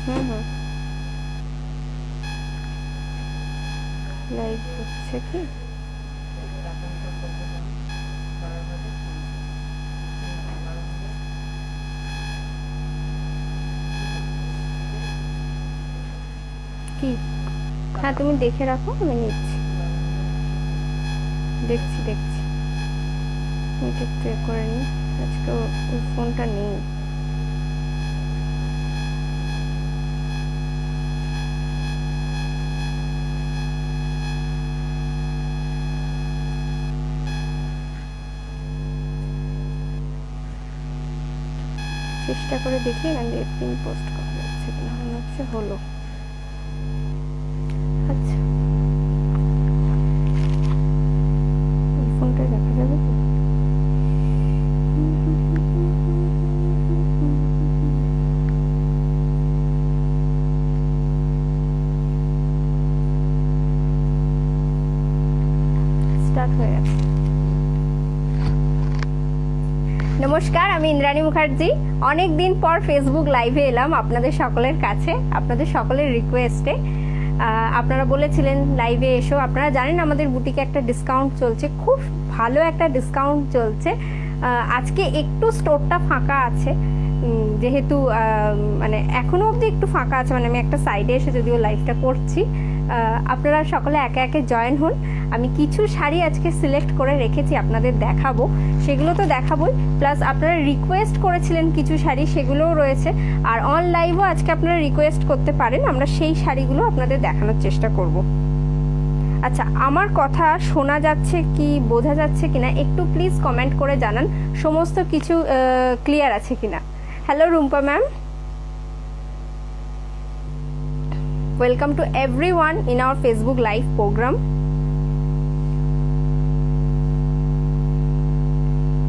হুম হুম, live হচ্ছে কি? কি? হ্যাঁ তুমি দেখে রাখো, আমি নিচ্ছি, দেখছি দেখছি। আমি একটু এ করে নিই, আজকে ওই ফোনটা নেই। চেষ্টা করে দেখি এখান থেকে পিন পোস্ট করা যাচ্ছে কিনা, মনে হচ্ছে হলো। আচ্ছা, এই ফোনটা দেখা যাবে কি? স্টার্ট হয়ে গেছে। নমস্কার, আমি ইন্দ্রাণী মুখার্জি। অনেক দিন পর ফেসবুক লাইভে এলাম আপনাদের সকলের কাছে, আপনাদের সকলের রিকোয়েস্টে। আপনারা বলেছিলেন লাইভে এসো। আপনারা জানেন আমাদের বুটিকে একটা ডিসকাউন্ট চলছে, খুব ভালো একটা ডিসকাউন্ট চলছে। আজকে একটু স্টোরটা ফাঁকা আছে, যেহেতু মানে এখনো অবধি একটু ফাঁকা আছে, মানে আমি একটা সাইডে এসে যদিও লাইভটা করছি। আপনারা সকলে একে একে জয়েন হন। আমি কিছু শাড়ি আজকে সিলেক্ট করে রেখেছি, আপনাদের দেখাবো, সেগুলো তো দেখাবোই, প্লাস আপনারা রিকোয়েস্ট করেছিলেন কিছু শাড়ি, সেগুলোও রয়েছে। আর অন লাইভও আজকে আপনারা রিকোয়েস্ট করতে পারেন, আমরা সেই শাড়িগুলো আপনাদের দেখানোর চেষ্টা করব। আচ্ছা, আমার কথা শোনা যাচ্ছে কি, বোঝা যাচ্ছে কিনা একটু প্লিজ কমেন্ট করে জানান, সমস্ত কিছু ক্লিয়ার আছে কিনা। Hello Rumpa ma'am, welcome to everyone in our Facebook live program.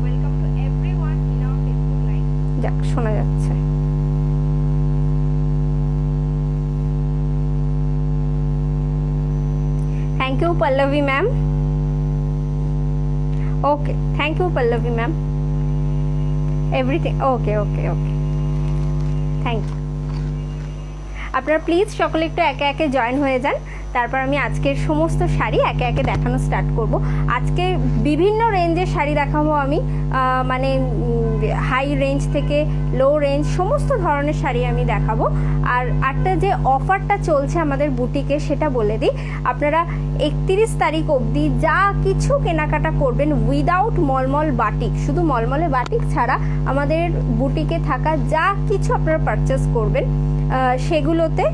Welcome to everyone in our Facebook live. যাক, শোনা যাচ্ছে। Thank you Pallavi ma'am. Okay, thank you Pallavi ma'am. Everything okay. Thank you. আপনারা please সকলে একটু একে একে join হয়ে যান, তারপর আমি আজকের সমস্ত শাড়ি একে একে দেখানো স্টার্ট করব। আজকে বিভিন্ন রেঞ্জের শাড়ি দেখাবো আমি, মানে হাই রেঞ্জ থেকে লো রেঞ্জ সমস্ত ধরনের শাড়ি আমি দেখাবো। আর একটা যে অফারটা চলছে আমাদের বুটিকে সেটা বলে দিই, আপনারা 31 তারিখ অবধি যা কিছু কেনাকাটা করবেন উইদাউট মলমল বাটিক, শুধু মলমলে বাটিক ছাড়া আমাদের বুটিকে থাকা যা কিছু আপনারা পারচেস করবেন সেগুলোতে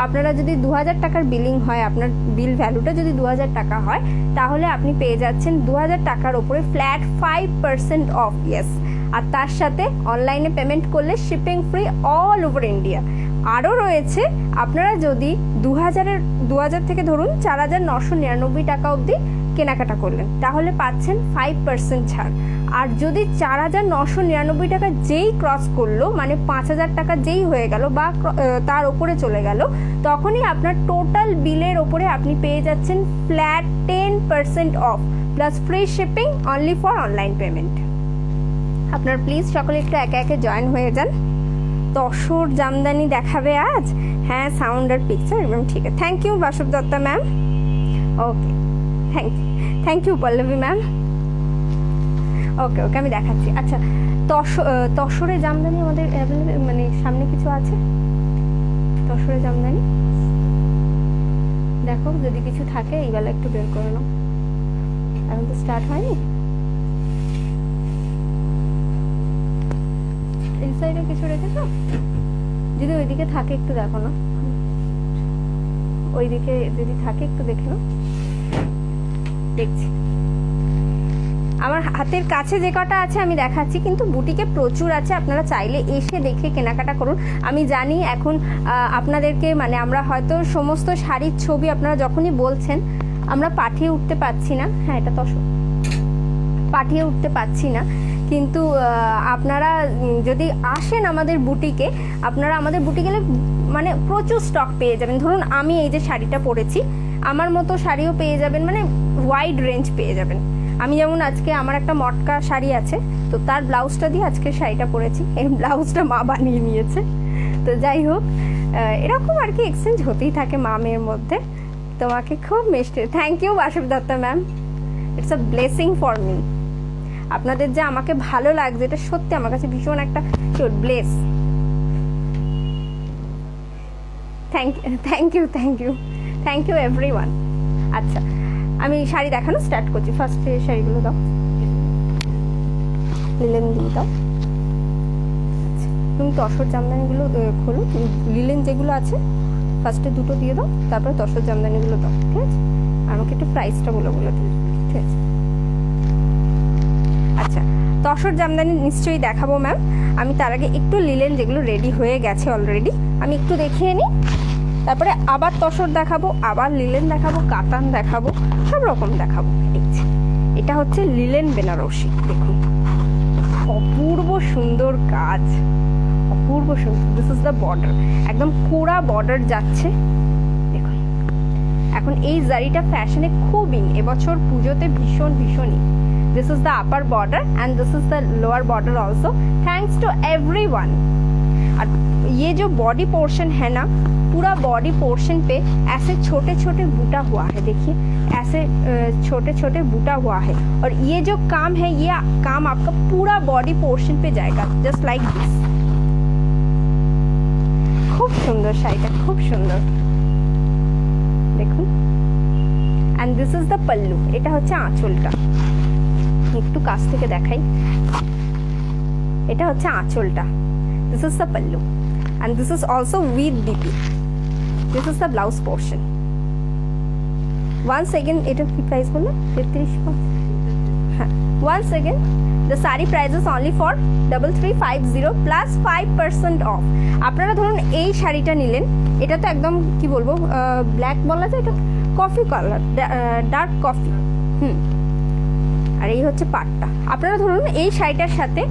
আপনারা যদি 2000 টাকার বিলিং হয়, আপনার বিল ভ্যালুটা যদি 2000 টাকা হয়, তাহলে আপনি পেয়ে যাচ্ছেন 2000 টাকার ওপরে ফ্ল্যাট 5% অফ। ইয়েস, আর তার সাথে অনলাইনে পেমেন্ট করলে shipping free all over India. আরও রয়েছে, আপনারা যদি 2000 থেকে ধরুন 4999 টাকা অবধি কেনাকাটা করলেন, তাহলে পাচ্ছেন 5% ছাড়। আর যদি 4999 টাকা যেই ক্রস করলো, মানে 5000 টাকা যেই হয়ে গেল বা তার ওপরে চলে গেল, তখনই আপনার টোটাল বিলের ওপরে আপনি পেয়ে যাচ্ছেন flat 10% of plus free shipping only for online payment. আপনার প্লিজ সকলে একটু একে একে জয়েন হয়ে যান। তসর জামদানি দেখাবে আজ? হ্যাঁ, সাউন্ড আর পিকচার একদম ঠিক আছে। Thank you Basab Dutta ma'am. Okay, thank you Pallavi ma'am. Okay, আমি দেখাচ্ছি। আচ্ছা, তসরে জামদানি আমাদের অ্যাভেলেবেল, মানে সামনে কিছু আছে তসরে জামদানি, দেখো যদি কিছু থাকে এইবেলা একটু বের করে নাও, এখন তো স্টার্ট হয়নি। এই সাইডে কিছু রেখেছো? যদি ওইদিকে থাকে একটু দেখো না, ওইদিকে যদি থাকে একটু দেখে নাও। দেখছি আমার হাতের কাছে যে কটা আছে আমি দেখাচ্ছি, কিন্তু বুটিকে প্রচুর আছে, আপনারা চাইলে এসে দেখে কেনাকাটা করুন। আমি জানি এখন আপনাদেরকে, মানে আমরা হয়তো সমস্ত শাড়ির ছবি আপনারা যখনই বলছেন আমরা পাঠিয়ে উঠতে পারছি না। হ্যাঁ, এটা তসর, পাঠিয়ে উঠতে পারছি না, কিন্তু আপনারা যদি আসেন আমাদের বুটিকে, আপনারা আমাদের বুটিকে গেলে মানে প্রচুর স্টক পেয়ে যাবেন। ধরুন আমি এই যে শাড়িটা পরেছি, আমার মতো শাড়িও পেয়ে যাবেন, মানে ওয়াইড রেঞ্জ পেয়ে যাবেন। আমি যেমন আজকে আমার একটা মটকা শাড়ি আছে, তো তার ব্লাউজটা দিয়ে আজকে শাড়িটা পরেছি, এই ব্লাউজটা মা বানিয়ে নিয়েছে। তো যাই হোক, এরকম আর কি এক্সচেঞ্জ হতেই থাকে মা মেয়ের মধ্যে। তোমাকে খুব মিষ্টি, thank you Basab Dutta ma'am, it's a blessing for me. আপনাদের যে আমাকে ভালো লাগছে এটা সত্যি আমার কাছে ভীষণ একটা ব্লেস। Thank you everyone. আচ্ছা আমি শাড়ি দেখানো স্টার্ট করছি। ফার্স্টে শাড়িগুলো দাও, লিলেন দিয়ে দাও। আচ্ছা তুমি তসর জামদানিগুলো খোলো, লিলেন যেগুলো আছে ফার্স্টে দুটো দিয়ে দাও, তারপরে তসর জামদানিগুলো দাও, ঠিক আছে? আর আমাকে একটু প্রাইসটা বলে দিও, ঠিক আছে? আচ্ছা তসর জামদানি নিশ্চয়ই দেখাবো ম্যাম, আমি তার আগে একটু লিলেন যেগুলো রেডি হয়ে গেছে অলরেডি আমি একটু দেখিয়ে নিই, তারপরে আবার তসর দেখাবো, আবার লিলেন দেখাবো, কাতান দেখাবো, সব রকম দেখাবো। এটা হচ্ছে লিলেন বেনারসি, দেখুন অপূর্ব সুন্দর কাজ, অপূর্ব সুন্দর। দিস ইজ দ্য বর্ডার, একদম পুরা বর্ডার যাচ্ছে দেখুন। এখন এই জারিটা ফ্যাশনে খুবই এবছর পুজোতে ভীষণই। This is the upper border and this is the lower border also. Thanks to everyone. और ये जो बॉडी पोर्शन है ना, पूरा बॉडी पोर्शन पे ऐसे छोटे छोटे बूटा हुआ है, देखिए ऐसे छोटे छोटे बूटा हुआ है। और ये जो काम है ये काम आपका पूरा बॉडी पोर्शन पे जाएगा, जस्ट लाइक दिस। खूब सुंदर शाড়িটা, खूब सुंदर দেখুন। And this is the pallu, এটা হচ্ছে আঁচলটা, একটু কাছ থেকে দেখাই। এটা হচ্ছে আঁচলটা, this is the pallu and this is also with BP. This is the blouse portion. One second, এটা কি প্রাইস বললো? 33। হ্যাঁ one second, the sari price is only for 3350 plus 5% off. আপনারা ধরুন এই শাড়িটা নিলেন, এটা তো একদম কি বলবো ব্ল্যাক বলা যায়, এটা কফি কালার, ডার্ক কফি। আর এই হচ্ছে পাটটা। আপনারা ধরুন এই শাড়িটার সাথে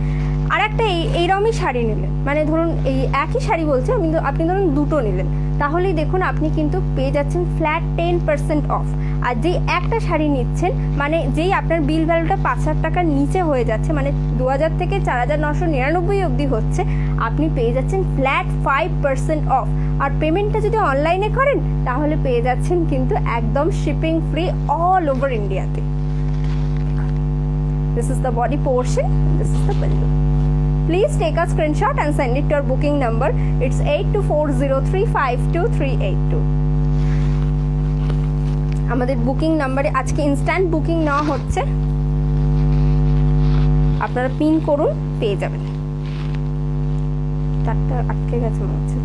আর একটা এইরকমই শাড়ি নিলেন, মানে ধরুন এই একই শাড়ি বলছে, আপনি ধরুন দুটো নিলেন, তাহলেই দেখুন আপনি কিন্তু পেয়ে যাচ্ছেন ফ্ল্যাট 10% অফ। আর যেই একটা শাড়ি নিচ্ছেন, মানে যেই আপনার বিল ভ্যালুটা 5,000 টাকার নিচে হয়ে যাচ্ছে, মানে 2000 থেকে 4999 অবধি হচ্ছে, আপনি পেয়ে যাচ্ছেন ফ্ল্যাট 5% অফ। আর পেমেন্টটা যদি অনলাইনে করেন তাহলে পেয়ে যাচ্ছেন কিন্তু একদম শিপিং ফ্রি অল ওভার ইন্ডিয়াতে। This is the body portion, this is the pallu. Please take a screenshot and send it to your booking number. It's 8240352382. আমাদের বুকিং নাম্বারে আজকে ইনস্ট্যান্ট বুকিং নেওয়া হচ্ছে, আপনারা পিন করুন পেয়ে যাবেন। তারটা আটকে গেছে মনে হচ্ছে,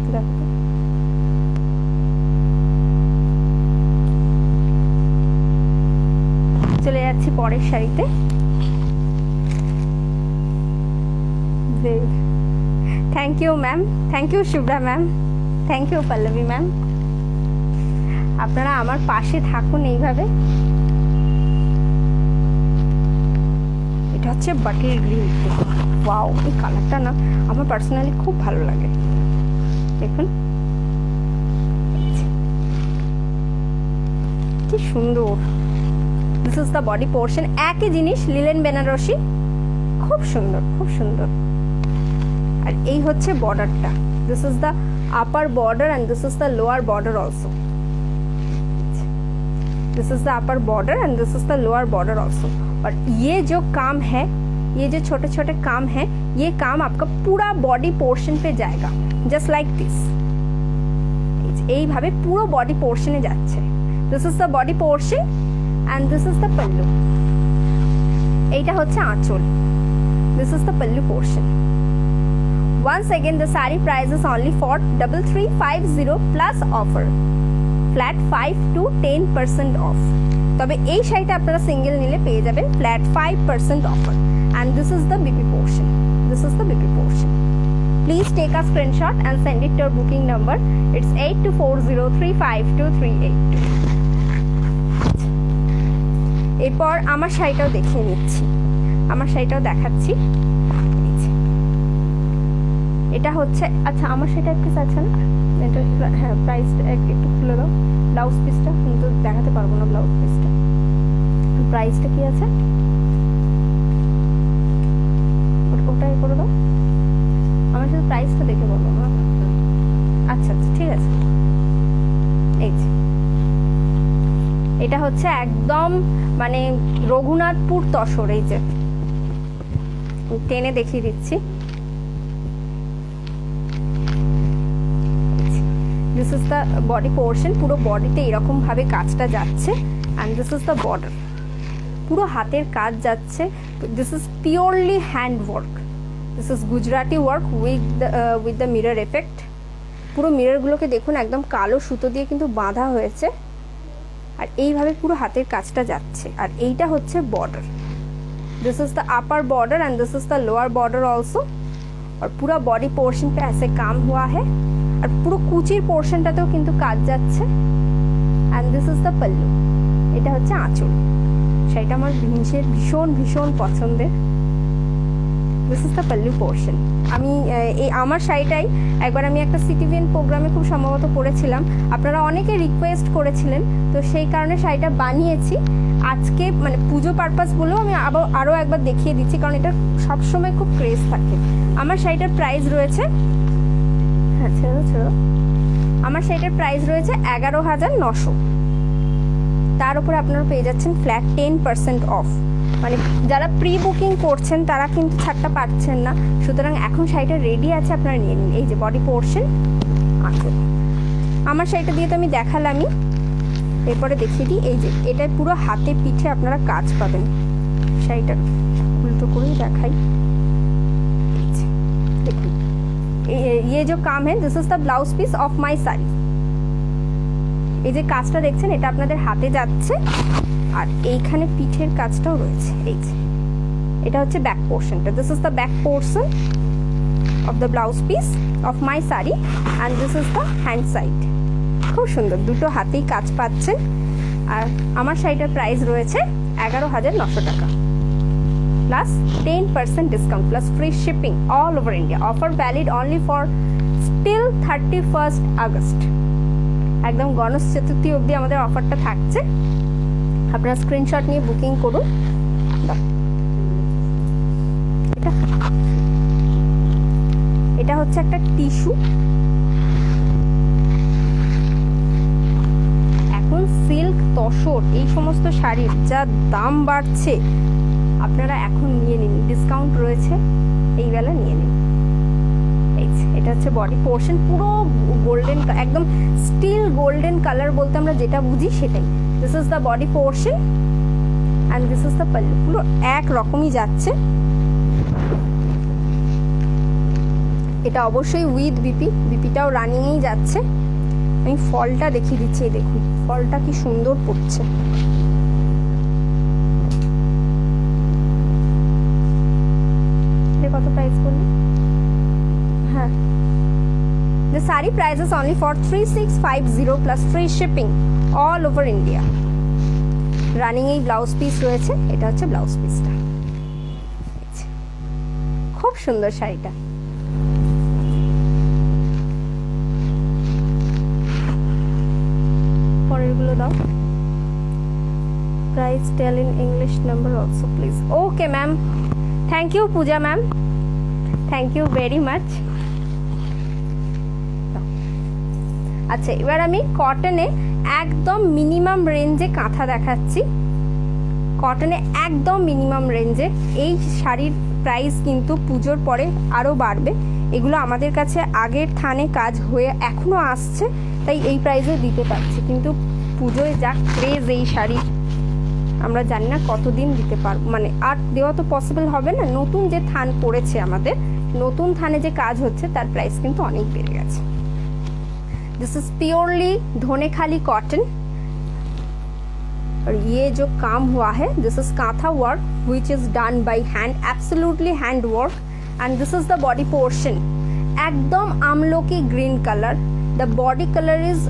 চলে যাচ্ছি পরের শাড়িতে। Thank you ma'am, thank you Shubhra ma'am, thank you Pallavi ma'am. আপনারা আমার পাশে থাকুন এইভাবে। এটা হচ্ছে বাটির গ্রিন, ওয়াও এই কালারটা না আমার পার্সোনালি খুব ভালো লাগে, দেখুন কি সুন্দর। This is the body portion, একই জিনিস লিলেন বেনারসি, খুব সুন্দর খুব সুন্দর। আর এই হচ্ছে বর্ডারটা, this is the upper border and this is the lower border also. This is the upper border and this is the lower border also. और ये जो काम है, ये जो छोटे छोटे काम है, ये काम आपका पूरा बॉडी पोर्शन पे जाएगा, जस्ट लाइक दिस। এইভাবে পুরো বডি পোর্শনে যাচ্ছে। This is the body portion and this is the pallu. এইটা হচ্ছে আঁচল, this is the pallu portion. Once again, the saree price is only for 3350 plus offer, flat 5 to 10% off. তবে এই শাড়িটা আপনারা সিঙ্গেল নিলে পেয়ে যাবেন flat 5% offer. And this is the BP portion. This is the BP portion. Please take a screenshot and send it to your booking number. It's 8240352382. এরপর আমার শাড়িটাও দেখিয়ে নিচ্ছি, আমার শাড়িটাও দেখাচ্ছি। এটা হচ্ছে, আচ্ছা আমার সেটা এক পিস আছে না, এটা হ্যাঁ প্রাইসটা একটু খুলে দাও, ব্লাউজ পিসটা কিন্তু দেখাতে পারবো না, ব্লাউজ পিসটা প্রাইসটা কি আছে ওটাই করে দাও, আমার সাথে প্রাইসটা দেখে বলো না। আচ্ছা আচ্ছা ঠিক আছে। এই যে এটা হচ্ছে একদম মানে রঘুনাথপুর তসর। এই যে টেনে দেখিয়ে দিচ্ছি। This is the body portion, পুরো বডিতে এরকম ভাবে কাজটা যাচ্ছে। And this is the border, পুরো হাতের কাজ যাচ্ছে। This is purely hand work, this is Gujarati work with the mirror effect. পুরো মিররগুলোকে দেখুন একদম কালো সুতো দিয়ে কিন্তু বাঁধা হয়েছে, আর এইভাবে পুরো হাতের কাজটা যাচ্ছে। আর এইটা হচ্ছে border, this is the upper border and this is the lower border also. और पूरा बॉडी पोर्शन पे ऐसे काम हुआ है, और পুরো কুচির পোর্শনটাতেও কিন্তু কাজ যাচ্ছে। And this is the pallu, এটা হচ্ছে আঁচল। সেটা আমার ভীষণ ভীষণ পছন্দের। This is the pallu portion. আমি এই আমার শাড়িটাই একবার আমি একটা সিটিভিএন প্রোগ্রামে খুব সম্ভবত পরেছিলাম, আপনারা অনেকে রিকোয়েস্ট করেছিলেন, তো সেই কারণে শাড়িটা বানিয়েছি। আজকে মানে পুজো পারপাস বলেও আমি আরও একবার দেখিয়ে দিচ্ছি, কারণ এটা সবসময় খুব ক্রেজ থাকে। আমার শাড়িটার প্রাইস রয়েছে, হ্যাঁ ছেড়ো ছেড়ো, আমার শাড়িটার প্রাইস রয়েছে 11,900। তার উপরে আপনারা পেয়ে যাচ্ছেন ফ্ল্যাট 10% অফ। মানে যারা প্রি বুকিং করছেন তারা কিন্তু ছাড়টা পাচ্ছেন না, সুতরাং এখন শাড়িটা রেডি আছে, আপনারা নিয়ে নিন। এই যে বডি পোর্শন আছে আমার শাড়িটা দিয়ে, তো আমি দেখালামই, এরপরে দেখিয়ে দিই। এই যে এটা পুরো হাতে পিঠে আপনারা কাজ পাবেন। শাড়িটা উল্টো করেই দেখাই, দেখুন ये जो काम है this is the blouse piece of my sari. এই যে কাজটা দেখছেন এটা আপনাদের হাতে যাচ্ছে, আর এইখানে পিঠের কাজটাও রয়েছে। এই যে এটা হচ্ছে ব্যাক পোর্শনটা, this is the back portion of the blouse piece of my sari, and this is the hand side. খুব সুন্দর, দুটো হাতেই কাজ পাচ্ছেন। আর আমার শাড়িটার প্রাইস রয়েছে 11,900 টাকা, plus 10% discount, plus free shipping all over India. Offer valid only for still 31 August, একদম গণেশ চতুর্থী অবধি আমাদের অফারটা থাকছে। আপনারা স্ক্রিনশট নিয়ে বুকিং করুন। এটা হচ্ছে একটা টিস্যু। এখন সিল্ক তসর এই সমস্ত শাড়ির যা দাম বাড়ছে, আপনারা এখন নিয়ে নিন, ডিসকাউন্ট রয়েছে, এই বেলা নিয়ে নিন। এটা হচ্ছে বডি পোর্শন, পুরো গোল্ডেন, একদম স্টিল গোল্ডেন কালার বলতে আমরা যেটা বুঝি সেটাই। This is the body portion and this is the pallu, পুরো এক রকমই যাচ্ছে। এটা অবশ্যই উইথ বিপি, বিপিটাও রানিংয়েই যাচ্ছে। আমি ফলটা দেখিয়ে দিচ্ছি, দেখুন ফলটা কি সুন্দর পড়ছে। কত প্রাইস বললি? হ্যাঁ, the saree price is only for 3650 plus free shipping all over India. Running এই ব্লাউজ পিস রয়েছে, এটা হচ্ছে ব্লাউজ পিসটা। খুব সুন্দর শাড়িটা। পরেরগুলো দাও। Price tell in English number also please. Okay ma'am, thank you Puja ma'am, thank you very much. আচ্ছা, এবার আমি কটনে একদম মিনিমাম রেঞ্জে কাঁথা দেখাচ্ছি। কটনে একদম মিনিমাম রেঞ্জে এই শাড়ির প্রাইস কিন্তু পুজোর পরে আরও বাড়বে। এগুলো আমাদের কাছে আগের থানে কাজ হয়ে এখনও আসছে, তাই এই প্রাইসে দিতে পারছি। কিন্তু পুজোয় যা ক্রেজ এই শাড়ি, আমরা জানি না কতদিন দিতে পারবো, মানে আর দেওয়া তো পসিবল হবে না। নতুন যে থান পড়েছে আমাদের, নতুন থানে যে কাজ হচ্ছে তার প্রাইস কিন্তু অনেক বেড়ে গেছে। दिस इज प्योरली धोनेखाली कॉटन, और ये जो काम हुआ है this is kantha work which is done by hand, absolutely hand work. And this is the body portion, एकदम আমলকি green colour. The body colour is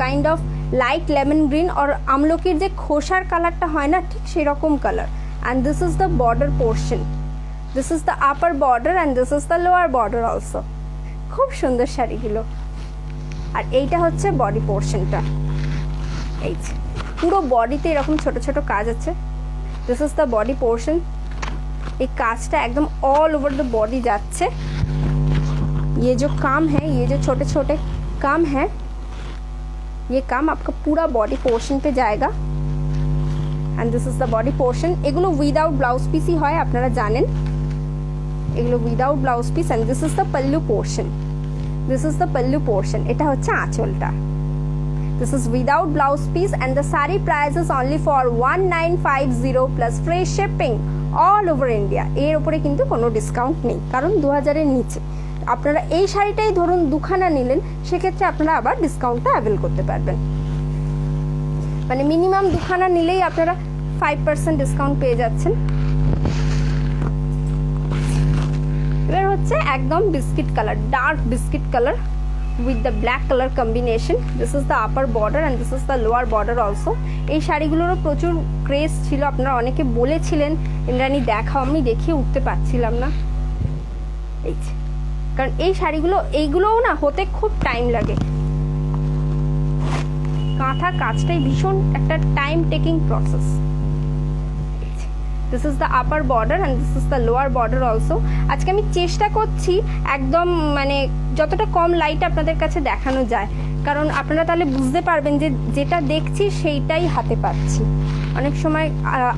kind of light lemon green, और আমলকির যে খোসার কালারটা হয় না, ঠিক সেরকম colour. And this is the border portion, this is the upper border and this is the lower border also. খুব সুন্দর শাড়িগুলো। আর এইটা হচ্ছে বডি পোর্শনটা, এই যে পুরো বডিতে এরকম ছোট ছোট কাজ আছে। This is the body portion, এই কাজটা একদম অল ওভার দ্য বডি যাচ্ছে। ये जो काम है, ये जो छोटे छोटे काम है, ये काम आपका पूरा बॉडी पोर्शन पे जाएगा। And this is the body portion. এগুলো উইদাউট ব্লাউজ পিসই হয়, আপনারা জানেন, এগুলো without blouse piece. And this is the pallu portion, this is the pallu portion. এটা হচ্ছে আঁচলটা। This is without blouse piece and the saree price is only for 1950 plus free shipping all over India। এর উপরে কিন্তু কোনো ডিসকাউন্ট নেই, কারণ 2000-এর নিচে। আপনারা এই শাড়িটাই ধরুন দুখানা নিলেন, সেক্ষেত্রে আপনারা আবার ডিসকাউন্টটা অ্যাভেল করতে পারবেন। মানে মিনিমাম দুখানা নিলেই আপনারা 5% ডিসকাউন্ট পেয়ে যাচ্ছেন। এবার হচ্ছে একদম biscuit colour, dark biscuit colour with the black color combination. This is the upper border and this is the lower border also. এই শাড়িগুলোরও প্রচুর ক্রেজ ছিল, আপনারা অনেকে বলেছিলেন ইন্দ্রাণী দেখাও, আমি দেখিয়ে উঠতে পারছিলাম না, এই কারণ এই শাড়িগুলো এইগুলোও না হতে খুব টাইম লাগে। কাঁথা কাজটাই ভীষণ একটা time taking process. This is the upper border and this is the lower border also. আজকে আমি চেষ্টা করছি একদম মানে যতটা কম লাইট আপনাদের কাছে দেখানো যায়, কারণ আপনারা তাহলে বুঝতে পারবেন যে যেটা দেখছি সেইটাই হাতে পাচ্ছি। অনেক সময়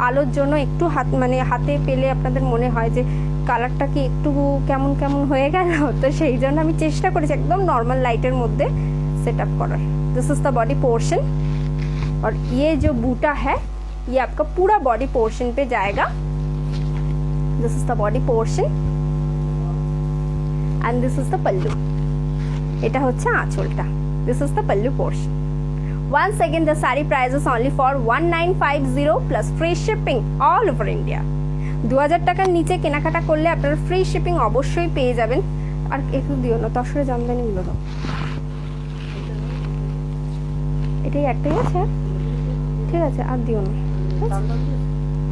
আলোর জন্য একটু হাতে পেলে আপনাদের মনে হয় যে কালারটা কি একটু কেমন কেমন হয়ে গেল, তো সেই জন্য আমি চেষ্টা করেছি একদম নর্মাল লাইটের মধ্যে সেট আপ করার। This is the body portion और ये जो बूटा है ये आपका पूरा बॉडी पोर्शन पे जाएगा। This is the body portion and this is the pallu. এটা হচ্ছে আঁচলটা। This is the pallu portion. Once again the saree price is only for 1950 plus free shipping all over India। 2000 টাকার নিচে কেনাকাটা করলে আপনারা ফ্রি শিপিং অবশ্যই পেয়ে যাবেন। আর একটু দিও না, তসরে জামদানি গুলো দাও, এটাই একটাই আছে, ঠিক আছে আর দিও না।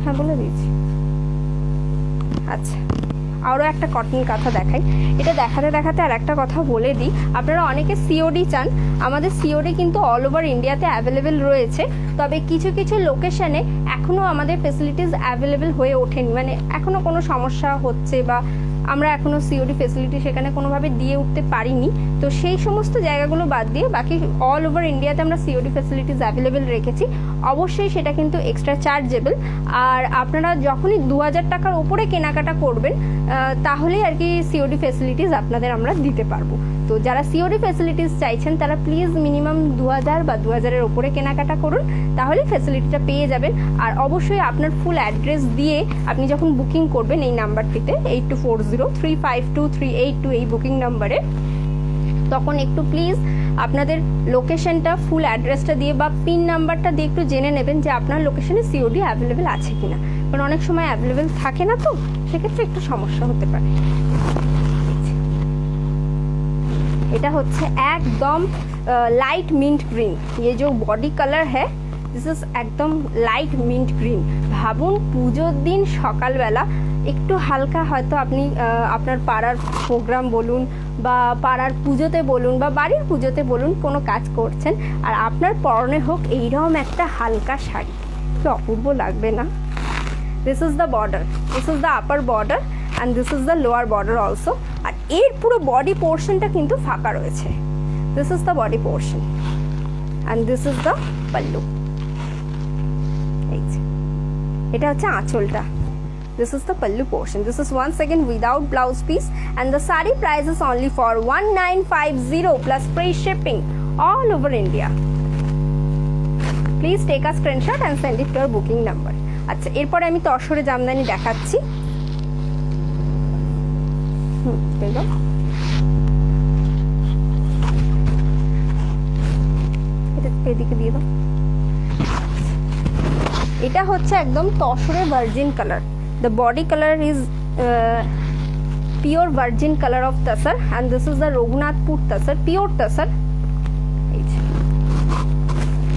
হ্যাঁ বলে দিয়েছি। আচ্ছা আরও একটা কটন কাঁথা দেখাই। এটা দেখাতে দেখাতে আর একটা কথা বলে দিই, আপনারা অনেকে সিওডি চান, আমাদের সিওডি কিন্তু অল ওভার ইন্ডিয়াতে অ্যাভেলেবেল রয়েছে, তবে কিছু কিছু লোকেশনে এখনও আমাদের ফেসিলিটিস অ্যাভেলেবেল হয়ে ওঠেনি, মানে এখনও কোনো সমস্যা হচ্ছে বা আমরা এখনও সিওডি ফেসিলিটি সেখানে কোনোভাবে দিয়ে উঠতে পারিনি। তো সেই সমস্ত জায়গাগুলো বাদ দিয়ে বাকি অল ওভার ইন্ডিয়াতে আমরা সিওডি ফেসিলিটিস অ্যাভেলেবেল রেখেছি। অবশ্যই সেটা কিন্তু এক্সট্রা চার্জেবল। আর আপনারা যখনই 2000 টাকার ওপরে কেনাকাটা করবেন তাহলেই আর কি সিওডি ফেসিলিটিস আপনাদের আমরা দিতে পারবো। তো যারা সিওডি ফেসিলিটিস চাইছেন তারা প্লিজ মিনিমাম 2000 বা 2000-এর ওপরে কেনাকাটা করুন, তাহলে ফেসিলিটিটা পেয়ে যাবেন। আর অবশ্যই আপনার ফুল অ্যাড্রেস দিয়ে আপনি যখন বুকিং করবেন এই নাম্বারটিতে 8240352382 এই বুকিং নাম্বারে, তখন একটু প্লিজ আপনাদের লোকেশনটা ফুল অ্যাড্রেসটা দিয়ে বা পিন নাম্বারটা দিয়ে একটু জেনে নেবেন যে আপনার লোকেশনে সিওডি অ্যাভেলেবেল আছে কিনা, কারণ অনেক সময় অ্যাভেলেবেল থাকে না, তো সেক্ষেত্রে একটু সমস্যা হতে পারে। এটা হচ্ছে একদম লাইট মিন্ট গ্রিন। ये जो बॉडी कलर है दिस इज একদম লাইট মিন্ট গ্রিন। ভাবুন পুজোর দিন সকালবেলা একটু হালকা হয়তো আপনি আপনার পাড়ার প্রোগ্রাম বলুন বা পাড়ার পুজোতে বলুন বা বাড়ির পুজোতে বলুন কোনো কাজ করছেন, আর আপনার পরনে হোক এইরকম একটা হালকা শাড়ি, কি অপূর্ব লাগবে না? This is the border, this is the upper border and this is the lower border also. আর এর পুরো বডি পোর্শনটা কিন্তু ফাঁকা রয়েছে। This is the body portion and this is the pallu. এই যে এটা হচ্ছে আঁচলটা। This is the pallu portion. This is once again without blouse piece and the saree price is only for 1950 plus free shipping all over India. Please take a screenshot and send it to your booking number. আচ্ছা এরপরে আমি তসরে জামদানি দেখাচ্ছি। দেখো এদিকে দিয়ে দাও। এটা হচ্ছে একদম তসরে virgin colour. The body color is pure virgin color of tasar and this is the Raghunathpur tasar, pure tasar,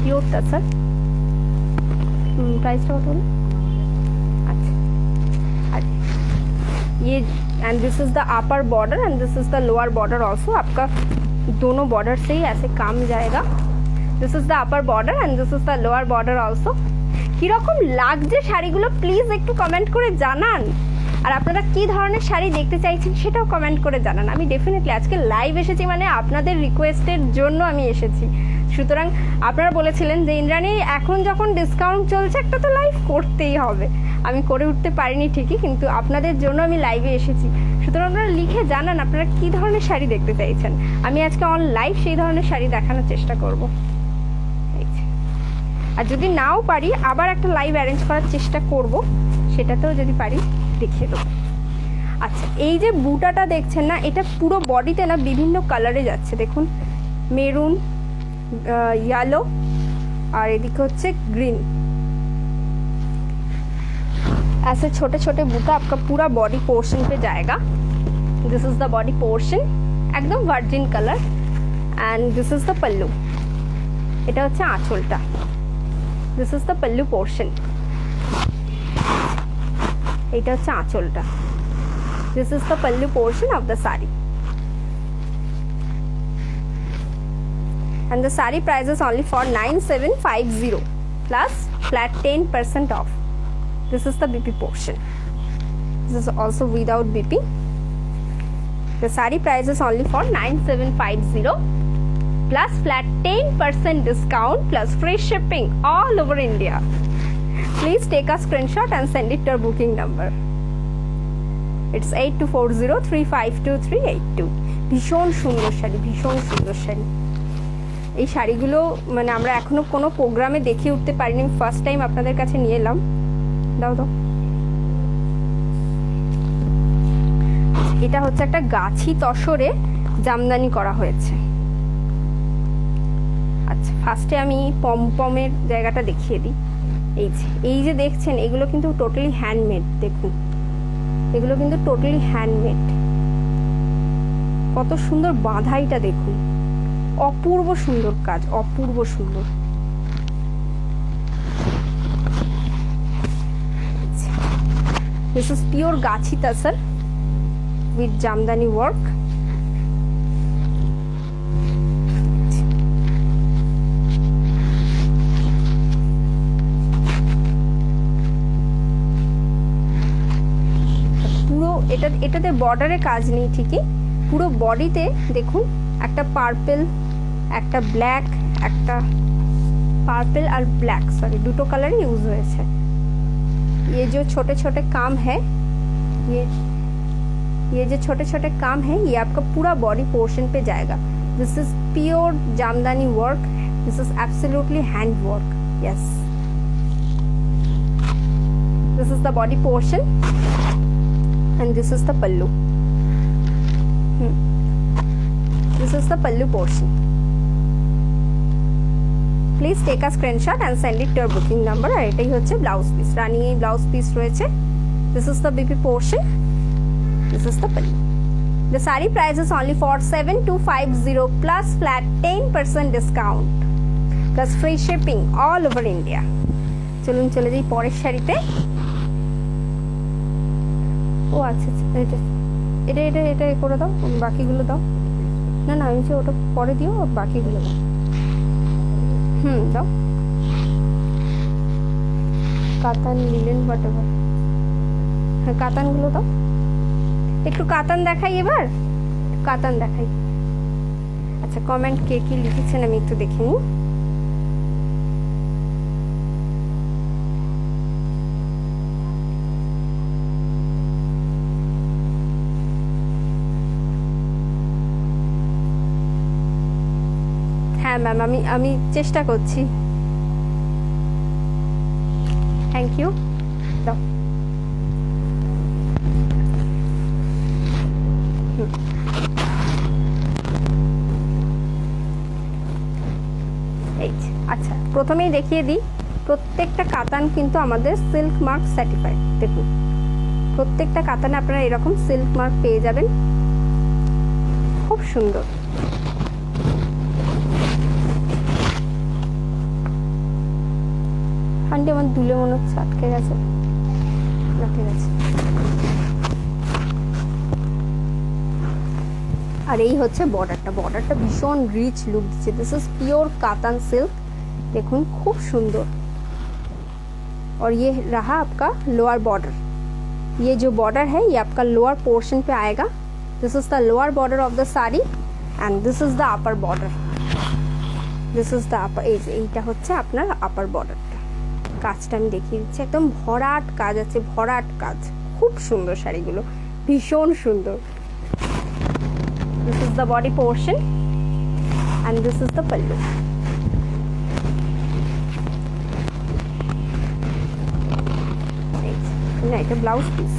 pure tasar। price টা কত হলো? আচ্ছা ये and this is the upper border and this is the lower border also। आपका दोनों border से ही ऐसे काम जाएगा। This is the upper border and this is the lower border also। কিরকম লাগছে শাড়িগুলো প্লিজ একটু কমেন্ট করে জানান। আর আপনারা কি ধরনের শাড়ি দেখতে চাইছেন সেটাও কমেন্ট করে জানান। আমি ডেফিনেটলি আজকে লাইভ এসেছি মানে আপনাদের রিকোয়েস্টের জন্য আমি এসেছি। সুতরাং আপনারা বলেছিলেন যে ইন্দ্রাণী এখন যখন ডিসকাউন্ট চলছে একটা তো লাইভ করতেই হবে। আমি করে উঠতে পারিনি ঠিকই, কিন্তু আপনাদের জন্য আমি লাইভে এসেছি। সুতরাং আপনারা লিখে জানান আপনারা কী ধরনের শাড়ি দেখতে চাইছেন। আমি আজকে অন লাইভ সেই ধরনের শাড়ি দেখানোর চেষ্টা করব। আর যদি নাও পারি আবার একটা লাইভ অ্যারেঞ্জ করার চেষ্টা করব, সেটাতেও যদি পারি দেখিয়ে দেবো। আচ্ছা, এই যে বুটাটা দেখছেন না, এটা পুরো বডিতে না বিভিন্ন কালারে যাচ্ছে। দেখুন, মেরুন, येलो और এদিকে হচ্ছে ग्रीन। ऐसे छोटे छोटे बूटा आपका पूरा बॉडी पोर्शन पे जाएगा। This is the body portion, एकदम virgin colour. And this is the pallu, এটা হচ্ছে আঁচলটা। This is the pallu portion, এটা হচ্ছে আঁচলটা। This is the pallu portion of the sari. And the saree price is only for 9750 plus flat 10% off. This is the BP portion. This is also without BP. The saree price is only for 9750 plus flat 10% discount plus free shipping all over India. Please take a screenshot and send it to our booking number. It's 8240352382. ভীষণ সুন্দর শাড়ি, ভীষণ সুন্দর শাড়ি। এই শাড়িগুলো মানে আমরা এখনো কোনো প্রোগ্রামে দেখিয়ে উঠতে পারিনি, আমি ফার্স্ট টাইম আপনাদের কাছে নিয়ে এলাম। দাও দাও। এটা হচ্ছে একটা গাছি তসরে জামদানি করা হয়েছে। আচ্ছা, ফার্স্টে আমি পমপমের জায়গাটা দেখিয়ে দিই। এই যে দেখছেন এগুলো কিন্তু টোটালি হ্যান্ডমেড। দেখুন, এগুলো কিন্তু টোটালি হ্যান্ডমেড। কত সুন্দর বাঁধাইটা দেখুন, অপূর্ব সুন্দর কাজ, অপূর্ব সুন্দর। This is pure Gachhi তাসার with Jamdani work. পুরো এটাতে বর্ডারে কাজ নেই ঠিকই, পুরো বডিতে দেখুন একটা পার্পল, একটা ব্ল্যাক, একটা পার্পল আর ব্ল্যাক, सॉरी দুটো কালারই ইউজ হয়েছে। ये जो छोटे छोटे काम है, ये जो छोटे छोटे काम है ये आपका पूरा बॉडी पोर्शन पे जाएगा। This is pure Jamdani work, this is absolutely hand work. Yes, this is the body portion and this is the pallu. This is the pallu portion. Please take a screenshot and send it to our booking number. আর এটাই হচ্ছে blouse piece, running এই blouse piece রয়েছে। This is the BP portion, this is the pallu. The sari price is only for 7250 plus flat 10% discount plus free shipping all over India. চলুন চলে যাই পরের শাড়িতে। ও আচ্ছা, এটা এটা এটা এটা করে দাও, বাকিগুলো দাও। না না, আমি যে ওটা পরে দিও, বাকিগুলো দাও। দাও। কাতান, লিলেন, হোয়াটএভার। হ্যাঁ, কাতানগুলো দাও। একটু কাতান দেখাই, এবার কাতান দেখাই। আচ্ছা, কমেন্ট কে কি লিখেছেন আমি একটু দেখে নিই। হ্যাঁ ম্যাম, আমি চেষ্টা করছি। Thank you. দাও। আচ্ছা, প্রথমেই দেখিয়ে দিই, প্রত্যেকটা কাতান কিন্তু আমাদের সিল্ক মার্ক সার্টিফাইড। দেখুন, প্রত্যেকটা কাতানে আপনারা এরকম সিল্ক মার্ক পেয়ে যাবেন। খুব সুন্দর। আন্টি আমার দুলে মনে হচ্ছে আটকে গেছে। ঠিক আছে। আর এই হচ্ছে বর্ডারটা, বর্ডারটা ভীষণ রিচ লুক দিচ্ছে। দিস ইজ পিওর কাতান সিল্ক, দেখুন খুব সুন্দর। और ये रहा आपका लोअर बॉर्डर, ये जो बॉर्डर है ये आपका लोअर पोर्शन पे आएगा। This is the lower border of the sari and this is the upper border. This is the আপার, এইটা হচ্ছে আপনার আপার বর্ডারটা। কাজটা আমি দেখিয়ে দিচ্ছি, একদম ভরাট কাজ আছে, ভরাট কাজ, খুব সুন্দর শাড়িগুলো, ভীষণ সুন্দর। This is the body portion and this is the pallu. না, এটা ব্লাউজ পিস,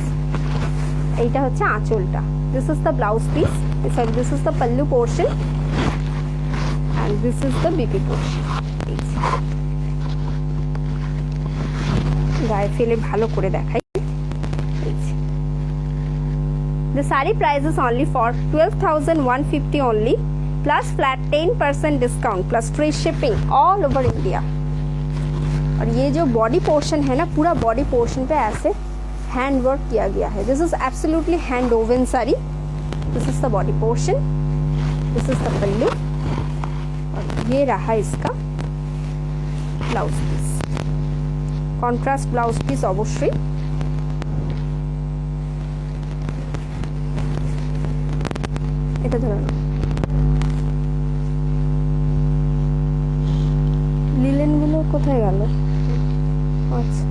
এইটা হচ্ছে আঁচলটা। This is the blouse piece, sorry this is the pallu portion and this is the BP portion। গায়ে ফেলে ভালো করে দেখাই। The saree price is only for 12,150 only plus flat 10% discount plus free shipping all over India। और ये जो body portion है ना, पूरा बॉडी पोर्शन पे ऐसे हैंड वर्क किया गया है। This is absolutely hand woven sari. This is the body portion, this is the pallu, ये रहा इसका blouse piece, contrast blouse piece অবশ্যই। এটা ধরো না, লিলেন গুলো কোথায় গেল? আচ্ছা,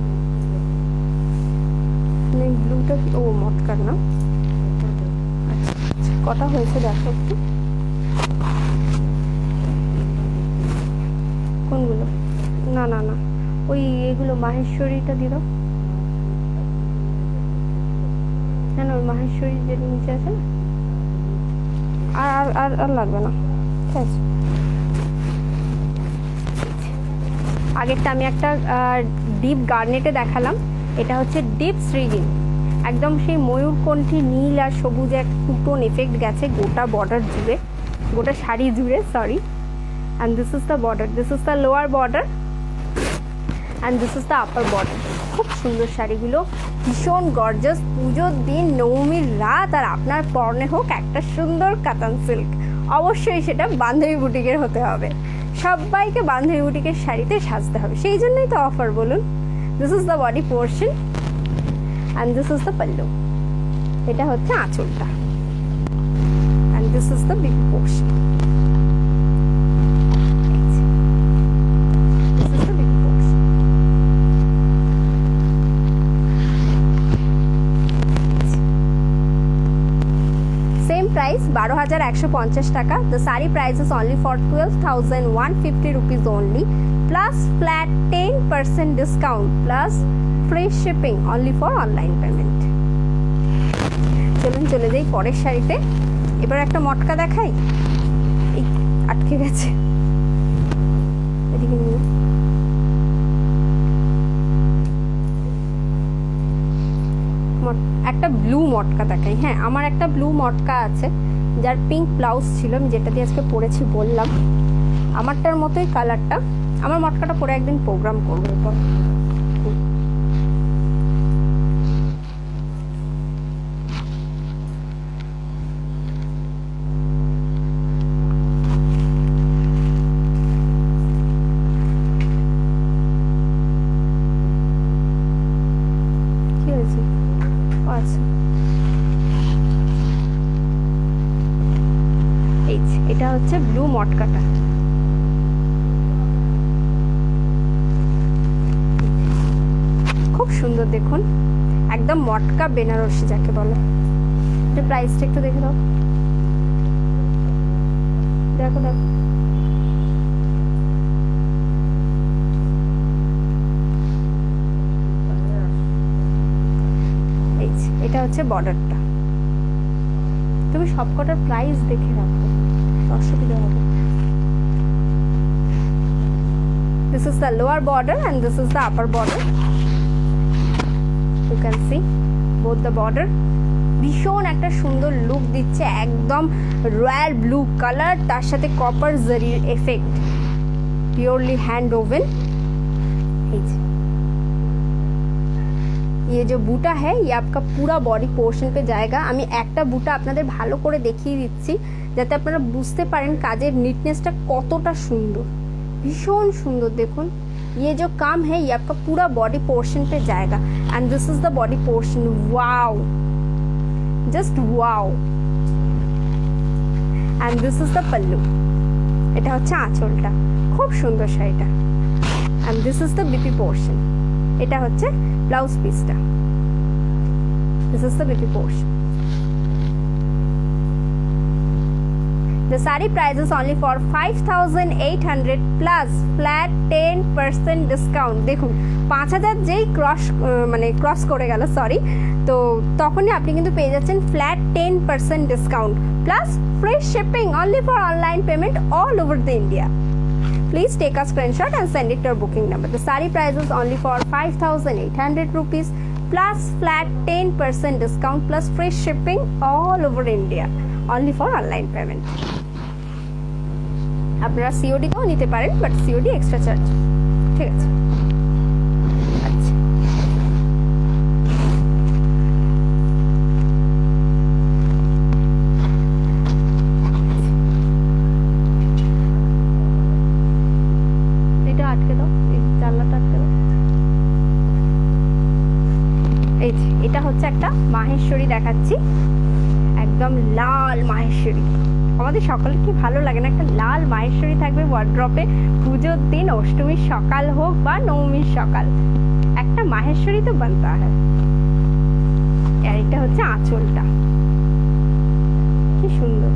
ব্লুটা ও মটকার না। আচ্ছা, কটা হয়েছে দেখো একটু, কোনগুলো? না না না, ওই এগুলো মাহেশ্বরীটা দিয়ে দাও না, না ওই মাহেশ্বরী যে নিচে আছে না, আর আর আর লাগবে না, ঠিক আছে। আগেরটা আমি একটা ডিপ গার্নেটে দেখালাম, এটা হচ্ছে ডিপ শ্রীগিন, একদম সেই ময়ূরকণ্ঠী নীল আর সবুজ এক টুটোন এফেক্ট গেছে গোটা বর্ডার জুড়ে, গোটা শাড়ি জুড়ে, sorry. And this is the border, this is the lower border and this is the upper border। খুব সুন্দর শাড়িগুলো, ভীষণ গর্জাস। পুজোর দিন, নবমীর রাত, আর আপনার পরনে হোক একটা সুন্দর কাতান সিল্ক, অবশ্যই সেটা বান্ধবী বুটিকের হতে হবে। সবাইকে বান্ধবী বুটিকের শাড়িতে সাজতে হবে, সেই জন্যই তো অফার বলুন। This is the body portion and this is the pallu, এটা হচ্ছে আঁচলটা and this is the big portion. price 12,150 টাকা। The saree price is only for 12,150 rupees only plus flat 10% discount plus free shipping only for online payment। চলুন চলে যাই পরের শাড়িতে। এবার একটা মটকা দেখাই, এই আটকে গেছে, এদিকে নিয়ে একটা ব্লু মটকা দেখাই। হ্যাঁ, আমার একটা ব্লু মটকা আছে যার পিঙ্ক ব্লাউজ ছিল, আমি যেটা দিয়ে আজকে পরেছি বললাম, আমারটার মতোই কালারটা। আমার মটকাটা পরে একদিন প্রোগ্রাম করবো এরপর। কি হয়েছে? আচ্ছা, এটা হচ্ছে ব্লু মটকাটা। খুব সুন্দর দেখুন, একদম মটকা বেনারসি যাকে বলে। এটা প্রাইসটা একটু দেখে দাও, দেখো দেখো, এটা হচ্ছে বর্ডারটা। তুমি সবকটার প্রাইস দেখে রাখো, অসুবিধা হবে। This is the lower border and this is the upper border। You can see both the border। ভীষণ একটা সুন্দর লুক দিচ্ছে, একদম রয়্যাল ব্লু কালার, তার সাথে কপার জারির এফেক্ট, পিওরলি হ্যান্ড ওভেন। ये जो बूटा है ये आपका पूरा बॉडी पोर्शन पे जाएगा। আমি একটা বুটা আপনাদের ভালো করে দেখিয়ে দিচ্ছি যাতে আপনারা বুঝতে পারেন কাজের নিটনেসটা কতটা সুন্দর, ভীষণ সুন্দর। দেখুন ये जो काम है ये आपका पूरा बॉडी पोर्शन पे जाएगा। And this is the body portion, wow, just wow. And this is the pallu, এটা হচ্ছে আঁচলটা, খুব সুন্দর sari. And this is the BP portion, এটা হচ্ছে ব্লাউজ পিসটা। This is the BP portion. The saree price is only for 5,800 plus flat 10% discount। দেখুন 5,000 যেই ক্রস করে গেল, সরি, তো তখনই আপনি কিন্তু পেয়ে যাচ্ছেন flat 10% discount plus free shipping only for online payment all over the India। Please take a screenshot and send it to your booking number। The saree price is only for 5,800 rupees plus flat 10% discount plus free shipping all over India only for online payment। আপনারা COD তেও নিতে পারেন, but COD extra charge, ঠিক আছে। আচ্ছা, এটা আটকে দাও, এই জানলাটা আটকে দাও। এই যে এটা হচ্ছে একটা মাহেশ্বরী দেখাচ্ছি, একদম লাল মাহেশ্বরী। আমাদের সকলের কি ভালো লাগে না একটা লাল মাহেশ্বরী থাকবে ওয়ার্ড্রপে, পুজোর দিন, অষ্টমীর সকাল হোক বা নবমীর সকাল, একটা মাহেশ্বরী তো বানতা হয়। আর এটা হচ্ছে আঁচলটা, কি সুন্দর।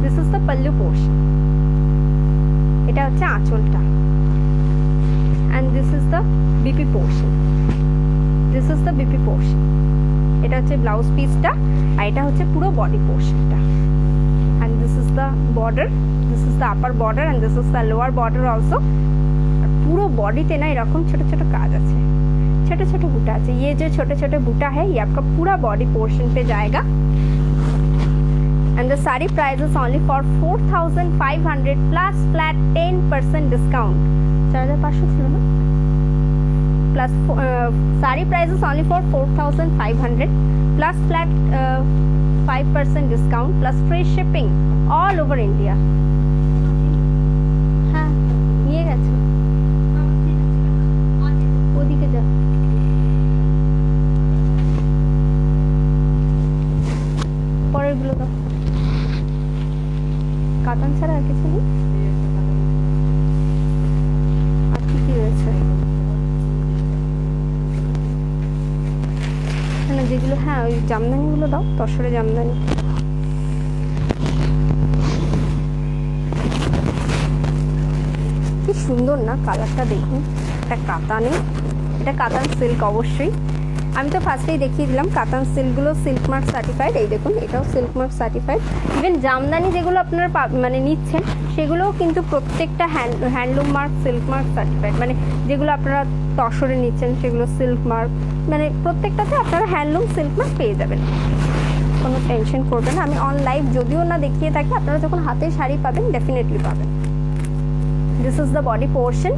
This is the pallu portion, এটা হচ্ছে আঁচলটা। And this is the BP portion, this is the BP portion. এটা হচ্ছে ব্লাউজ পিসটা, আর এটা হচ্ছে পুরো বডি পোর্শনটা। And this is the border, this is the upper border and this is the lower border also. আর পুরো বডিতে না এরকম ছোট ছোট কাজ আছে, ছোট ছোট বুটা আছে। ये जो छोटे छोटे बूटा है ये आपका पूरा बॉडी पोर्शन पे जाएगा। And the sari price is only for 4,500 plus flat 10% discount. 4,500 ছিল না, plus sari price is only for 4,500 plus flat 5% discount plus free shipping all over India. हाँ নিয়ে গেছে, ওদিকে যা। পরেরগুলো দাও, কাতান ছাড়া আর কিছু নেই। আর কি কি রয়েছে না, যেগুলো, হ্যাঁ ওই জামদানিগুলো দাও, তসরে জামদানি। কি সুন্দর না কালারটা, দেখুন। এটা কাতানে, এটা কাতান সিল্ক অবশ্যই। আমি তো ফার্স্টেই দেখিয়ে দিলাম কাতান সিল্কগুলো সিল্ক মার্ক সার্টিফাইড। এই দেখুন এটাও silk mark certified. Even Jamdani যেগুলো আপনারা মানে নিচ্ছেন সেগুলোও কিন্তু প্রত্যেকটা handloom mark silk mark certified. মানে যেগুলো আপনারা তসরে নিচ্ছেন সেগুলো সিল্ক মার্ক, মানে প্রত্যেকটাতে আপনারা হ্যান্ডলুম সিল্ক মার্ক পেয়ে যাবেন, কোনো টেনশন করবেন না। আমি অন লাইভ যদিও না দেখিয়ে থাকি, আপনারা যখন হাতে শাড়ি পাবেন ডেফিনেটলি পাবেন। This is the body portion.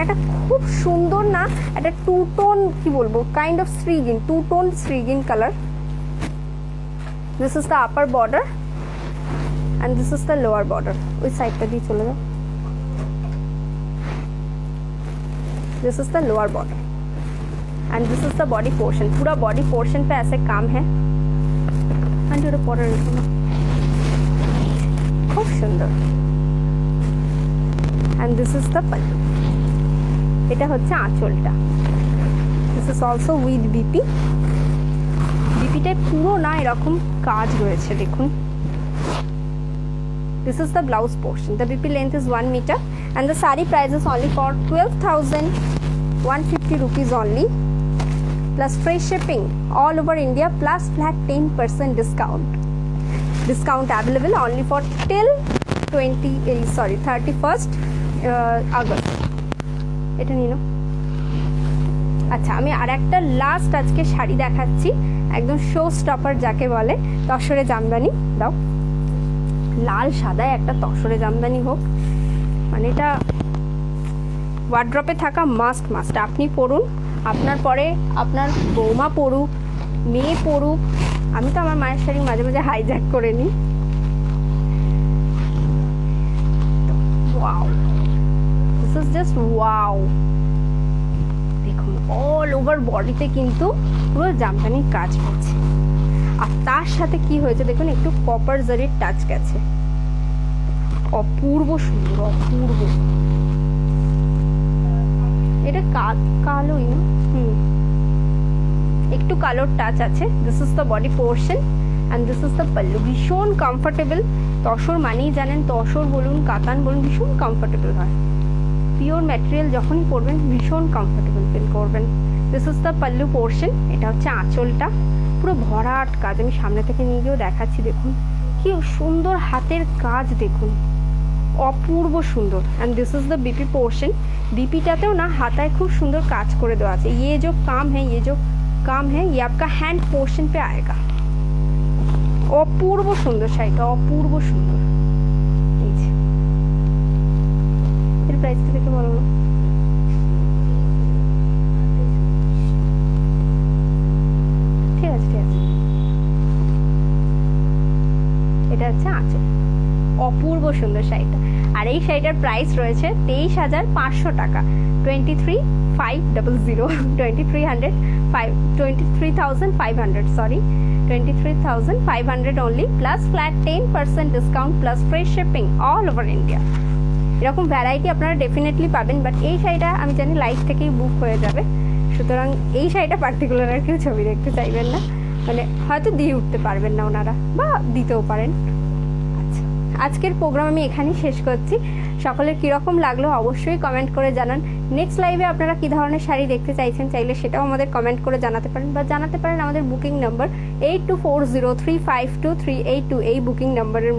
একটা খুব সুন্দর না, একটা টু টোন, কি বলবো, kind of sea green, two tone sea green colour. This is the upper border and this is the lower border. ওই সাইডটা দিয়ে চলে যাও। This is the lower border and this is the body portion. पूरा body portion पे ऐसे काम है। खूब सुंदर। And this is the pallu, এটা হচ্ছে আঁচলটা। This is also with BP. বিপিটায় পুরো না এরকম কাজ রয়েছে, দেখুন। This is the blouse portion. The BP length is 1 meter and the saree price is only for 12,150 rupees only plus free shipping all over India plus flat 10% discount. Discount available only for till 31st August. এটা নিন। আচ্ছা, আমি আর একটা last আজকে শাড়ি দেখাচ্ছি, একদম show stopper যাকে বলে, তসরে জামদানি। দাও, লাল সাদায় একটা তসরে জামদানি হোক, মানে এটা ওয়ার্ড্রপে থাকা মাস্ট মাস্ট। আপনি পরুন, আপনার পরে আপনার বৌমা পরুক, মেয়ে পরুক। আমি তো আমার মায়ের শাড়ি মাঝে মাঝে হাইজ্যাক করে নিই। Wow, this is just wow. দেখুন অল ওভার বডিতে কিন্তু পুরো জামদানির কাজ হয়েছে, আর তার সাথে কি হয়েছে দেখুন, একটু কপার জারির টাচ গেছে। অপূর্ব সুন্দর, অপূর্ব। এটা কালোই না, একটু কালোর টাচ আছে। This is the body portion and this is the pallu. ভীষণ কমফোর্টেবল। তসর মানেই জানেন, তসর বলুন কাতান বলুন, ভীষণ কমফোর্টেবল হয়। পিওর ম্যাটেরিয়াল যখনই পরবেন ভীষণ কমফোর্টেবল ফিল করবেন। This is the pallu portion. এটা হচ্ছে আঁচলটা, পুরো ভরাট কাজ। আমি সামনে থেকে নিয়ে গিয়েও দেখাচ্ছি, দেখুন কি সুন্দর হাতের কাজ, দেখুন অপূর্ব সুন্দর। And this is the BP portion. বিপিটাতেও না হাতায় খুব সুন্দর কাজ করে দেওয়া আছে। ये जो काम है ये आपका हैंड पोर्शन पे आएगा। অপূর্ব সুন্দর শাড়িটা, অপূর্ব সুন্দর। এই যে এর প্রাইসটা দেখে বলো না। ঠিক আছে, এটা হচ্ছে আঁচল। অপূর্ব সুন্দর শাড়িটা। আর এই শাড়িটার প্রাইস রয়েছে 23,500 টাকা। 23,500 sorry, 23,500 only plus flat 10% discount plus free shipping all over India। এরকম ভ্যারাইটি আপনারা ডেফিনেটলি পাবেন, বাট এই শাড়িটা আমি জানি লাইভ থেকেই বুক হয়ে যাবে, সুতরাং এই শাড়িটা পার্টিকুলার আর কেউ ছবি দেখতে চাইবেন না, মানে হয়তো দিয়ে উঠতে পারবেন না ওনারা, বা দিতেও পারেন। আচ্ছা, আজকের প্রোগ্রাম আমি এখানেই শেষ করছি। সকলের কীরকম লাগলো অবশ্যই কমেন্ট করে জানান। নেক্সট লাইভে আপনারা কী ধরনের শাড়ি দেখতে চাইছেন চাইলে সেটাও আমাদের কমেন্ট করে জানাতে পারেন, বা জানাতে পারেন আমাদের বুকিং নাম্বার 8240352382 এই বুকিং নাম্বারের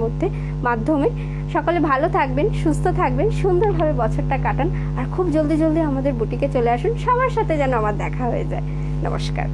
মাধ্যমে। সকলে ভালো থাকবেন, সুস্থ থাকবেন, সুন্দরভাবে বছরটা কাটান, আর খুব জলদি আমাদের বুটিকে চলে আসুন। সবার সাথে যেন আমার দেখা হয়ে যায়। নমস্কার।